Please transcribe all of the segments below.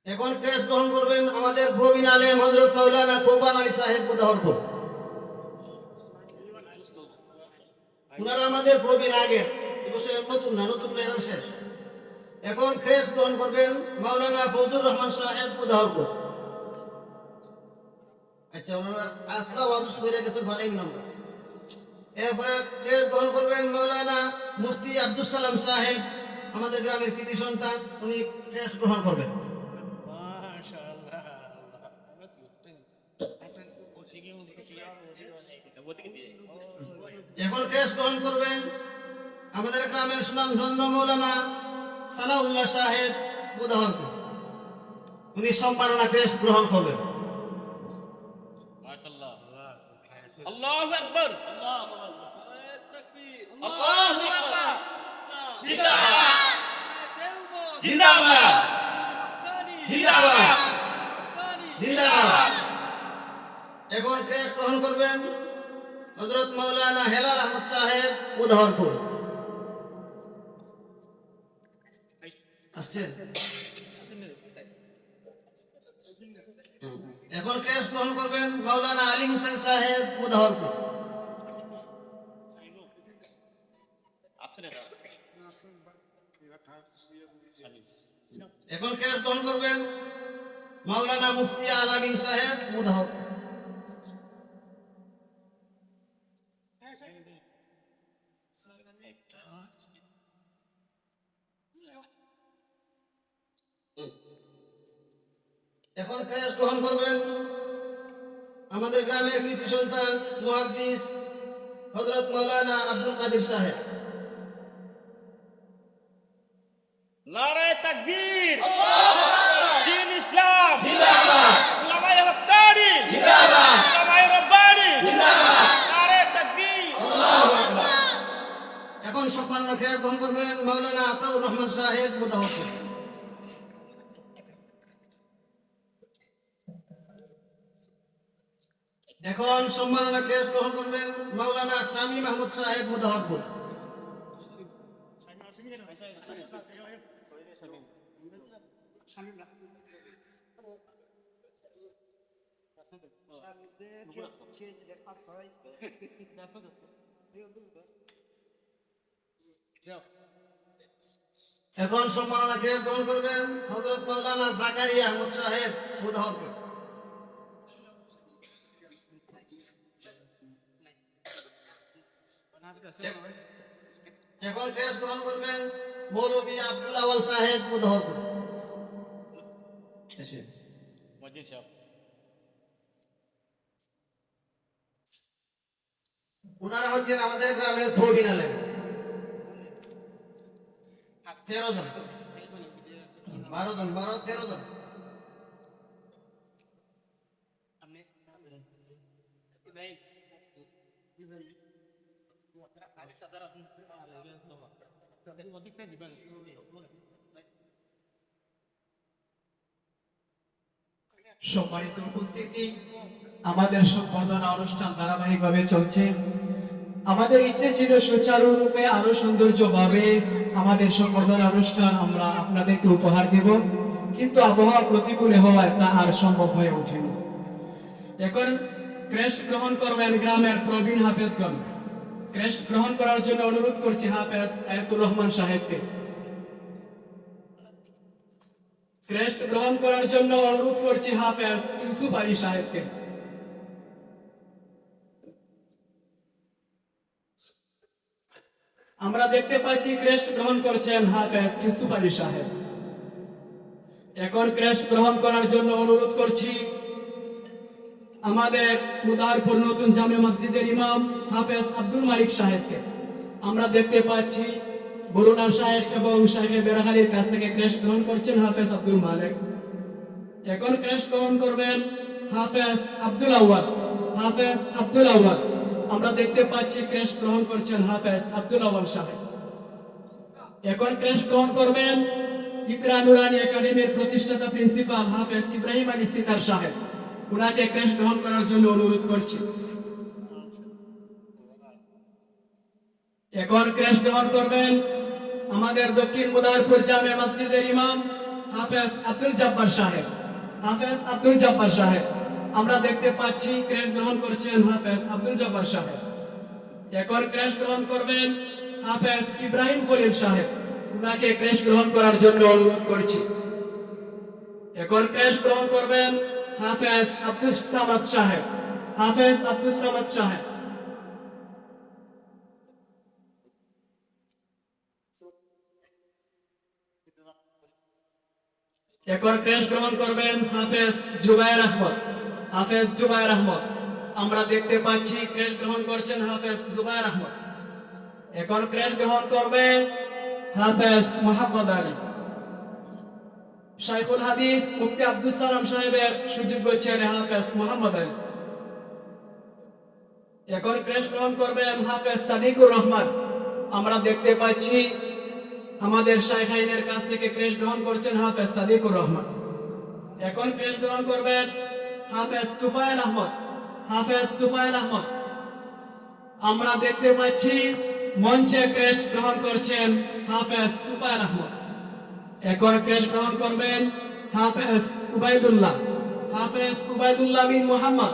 এখন ক্রেশ গ্রহণ করবেন আমাদের প্রবীণ আলেম হযরত মাওলানা কোরবান আলী সাহেব মুদাহরপুর। ওনারা আমাদের প্রবীণ আগে, এবছর নতুন না, নতুন এরা শেষ। এখন ক্রেশ গ্রহণ করবেন মাওলানা ফজলুর রহমান সাহেব মুদাহরপুর। আচ্ছা, ওনারা আস্থা ওয়াদুস করে গেছে ঘরে আমরা। এরপরে ক্রেশ গ্রহণ করবেন মাওলানা মুফতি আব্দুল সালাম সাহেব, আমাদের গ্রামের কৃতি সন্তান, উনি ক্রেশ গ্রহণ করবেন। এখন ক্রেশ গ্রহণ করবেন আমাদের গ্রামের সুনামধন্য মৌলানা সালাউল্লাহ সাহেব মুদাহরপুর, উনি সম্মাননা ক্রেশ গ্রহণ করবেন। আল্লাহু আকবার, আল্লাহু তাকবীর, আল্লাহু আকবার, জিন্দাবাদ জিন্দাবাদ জিন্দাবাদ জিন্দাবাদ। এখন ক্রেশ গ্রহণ করবেন হযরত মাওলানা হেলাল আহমদ সাহেব মুদাহরপুর। আসছেন? এখন ক্রেশ গ্রহণ করবেন মাওলানা আলী হোসেন সাহেব মুদাহরপুর। এখন ক্রেশ গ্রহণ করবেন মাওলানা মুফতি আলামিন সাহেব মুদাহরপুর। এখন ক্রেশ গ্রহণ করবেন আমাদের গ্রামের কৃতি সন্তান মুহাদ্দিস হযরত মাওলানা আব্দুল কাদের সাহেব। নারায়ে তাকবীর, দ্বীন ইসলাম জিন্দাবাদ, উলামায়ে হক্কানি জিন্দাবাদ, উলামায়ে রব্বানি জিন্দাবাদ, নারায়ে তাকবীর। আল্লাহু আকবার। এখন সম্মাননা ক্রেশ গ্রহণ করবেন মাওলানা আতাউর রহমান সাহেব মুদাহরপুর। এখন সম্মাননা ক্রেশ গ্রহণ করবেন মাওলানা শামী মাহমুদ সাহেব মুদাহরপুর। এখন সম্মাননা ক্রেশ গ্রহণ করবেন হযরত মাওলানা জাকারিয়া আহমদ সাহেব মুদাহরপুর। এখন ক্রেশ গ্রহণ করবেন মৌলভী আব্দুল আওয়াল সাহেব মুদাহরপুর। ওনারা হচ্ছেন আমাদের গ্রামের প্রবীণ আলেম, 13 জন, 12 জন, 13 জন। সম্মানিত উপস্থিতি, আমাদের সম্বর্ধনা অনুষ্ঠান ধারাবাহিকভাবে চলছে। আমাদের ইচ্ছে ছিল সুচারুরূপে আরো সৌন্দর্যভাবে আমাদের সম্বর্ধনা অনুষ্ঠান আমরা আপনাদেরকে উপহার দেব, কিন্তু আবহাওয়া প্রতিকূলে হওয়ায় তা আর সম্ভব হয়ে ওঠেনি। এখন ক্রেশ গ্রহণ করবেন গ্রামের প্রবীণ হাফেজগণ। ক্রেশ গ্রহণ করার জন্য অনুরোধ করছি হাফেজ আয়াতুর রহমান সাহেবকে। ক্রেশ গ্রহণ করার জন্য অনুরোধ করছি হাফেজ ইউসুফ আলী সাহেবকে। আমরা দেখতে পাচ্ছি ক্রেশ গ্রহণ করছেন হাফেজ ইউসুফ আলী সাহেব। এখন ক্রেশ গ্রহণ করার জন্য অনুরোধ করছি আমাদের মুদাহরপুর নতুন জামে মসজিদের ইমাম হাফেজ আব্দুল মালিক সাহেবকে। আমরা দেখতে পাচ্ছি বরুণা শাহেখ এবং শাহেখ বেরাহালির কাছ থেকে ক্রেশ গ্রহণ করছেন হাফেজ আব্দুল মালিক। এখন ক্রেশ গ্রহণ করবেন হাফেজ আব্দুল আউয়াল। হাফেজ আব্দুল আউয়াল, আমরা দেখতে পাচ্ছি ক্রেশ গ্রহণ করছেন হাফেজ আব্দুল আউয়াল সাহেব। এখন ক্রেশ গ্রহণ করবেন ইকরা নুরানি একাডেমির প্রতিষ্ঠাতা প্রিন্সিপাল হাফেজ ইব্রাহিম আলী সিকার সাহেব। উনাকে ক্রেশ গ্রহণ করার জন্য অনুরোধ করছি। এখন ক্রেশ গ্রহণ করবেন আমাদের দক্ষিণ মুদারপুর জামে মসজিদের ইমাম হাফেজ আব্দুল জব্বার সাহেব। হাফেজ আব্দুল জব্বার সাহেব, আমরা দেখতে পাচ্ছি ক্রেশ গ্রহণ করছেন হাফেজ আব্দুল জব্বার সাহেব। এখন ক্রেশ গ্রহণ করবেন হাফেজ ইব্রাহিম খলিল সাহেব। উনাকে ক্রেশ গ্রহণ করার জন্য অনুরোধ করছি। এখন ক্রেশ গ্রহণ করবেন হাফেজ আব্দুল সামাদ সাহেব। হাফেজ আব্দুল সামাদ সাহেব। এখন ক্রেশ গ্রহণ করবেন হাফেজ জুবায়ের আহমদ। হাফেজ জুবায়ের আহমদ, আমরা দেখতে পাচ্ছি ক্রেশ গ্রহণ করছেন হাফেজ জুবায়ের আহমদ। এখন ক্রেশ গ্রহণ করবেন হাফেজ মোহাম্মদ আলী। শাইখুল হাদিস মুফতি আব্দুল সালাম সাহেবের সুযোগ্য ছেলে হাফেজ মোহাম্মদ আলী। এখন ক্রেশ গ্রহণ করবেন হাফেজ সাদিকুর রহমান। আমরা দেখতে পাচ্ছি আমাদের শাইখাইনের কাছ থেকে ক্রেশ গ্রহণ করছেন হাফেজ সাদিকুর রহমান। এখন ক্রেশ গ্রহণ করবেন হাফেজ তুফায়েল আহমদ। হাফেজ তুফায়েল আহমদ, আমরা দেখতে পাচ্ছি মঞ্চে ক্রেশ গ্রহণ করছেন হাফেজ তুফায়েল আহমদ। এখন ক্রেশ গ্রহণ করবেন হাফেজ উবাইদুল্লাহ। হাফেজ উবাইদুল্লাহ বিন মুহাম্মদ,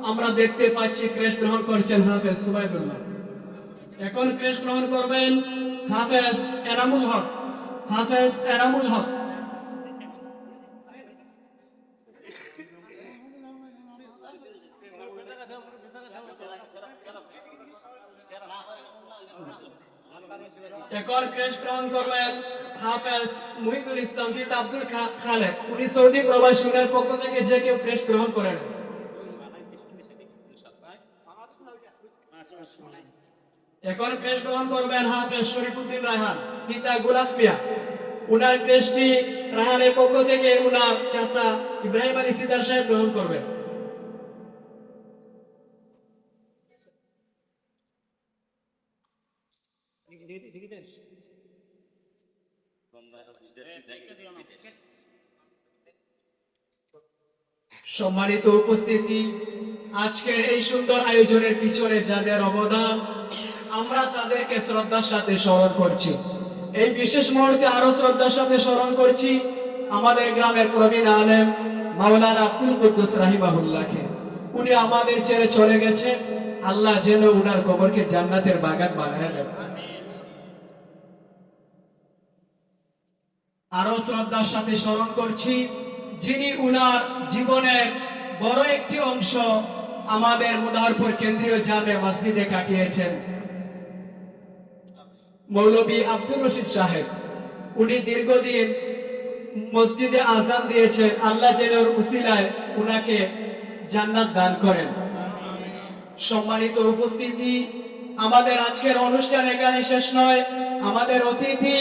আমরা দেখতে পাচ্ছি ক্রেশ গ্রহণ করছেন হাফেজ উবাইদুল্লাহ। এখন ক্রেশ গ্রহণ করবেন হাফেজ এনামুল হক। হাফেজ এনামুল হক, এখন ক্রেশ গ্রহণ করবেন হাফেজ মুহিদুল ইসলাম পিতা আব্দুল খালেক। উনি সৌদি প্রবাসীদের পক্ষ থেকে যে কেউ ক্রেশ গ্রহণ করেন। এখন ক্রেশ গ্রহণ করবেন হাফেজ শরীফুদ্দিন রায়হান পিতা গুলাফ মিয়া। উনার ক্রেশটি রায়হানের পক্ষ থেকে উনার চাচা ইব্রাহিম আলী সিদার সাহেব গ্রহণ করবেন। সম্মানিত উপস্থিতি, আজকের এই সুন্দর আয়োজনের পিছনে যাদের অবদান, আমরা তাদেরকে শ্রদ্ধার সাথে স্মরণ করছি। এই বিশেষ মুহূর্তে আরো শ্রদ্ধার সাথে স্মরণ করছি আমাদের গ্রামের প্রবীণ আলেম মাওলানা আব্দুল কুদ্দুস রাহিমাহুল্লাহকে। উনি আমাদের ছেড়ে চলে গেছে, আল্লাহ যেন উনার কবরকে জান্নাতের বাগান বানায় দেন। আরো শ্রদ্ধার সাথে স্মরণ করছি যিনি উনার জীবনের বড় একটি অংশ আমাদের মুদারপুর কেন্দ্রীয় জামে মসজিদে কাটিয়েছেন, মৌলভী আব্দুর রশিদ সাহেব। উনি দীর্ঘদিন মসজিদে আযান দিয়েছেন, আল্লাহ যেন উসিলায় উনাকে জান্নাত দান করেন। সম্মানিত উপস্থিতি, আমাদের আজকের অনুষ্ঠান এখানে শেষ নয়। আমাদের অতিথি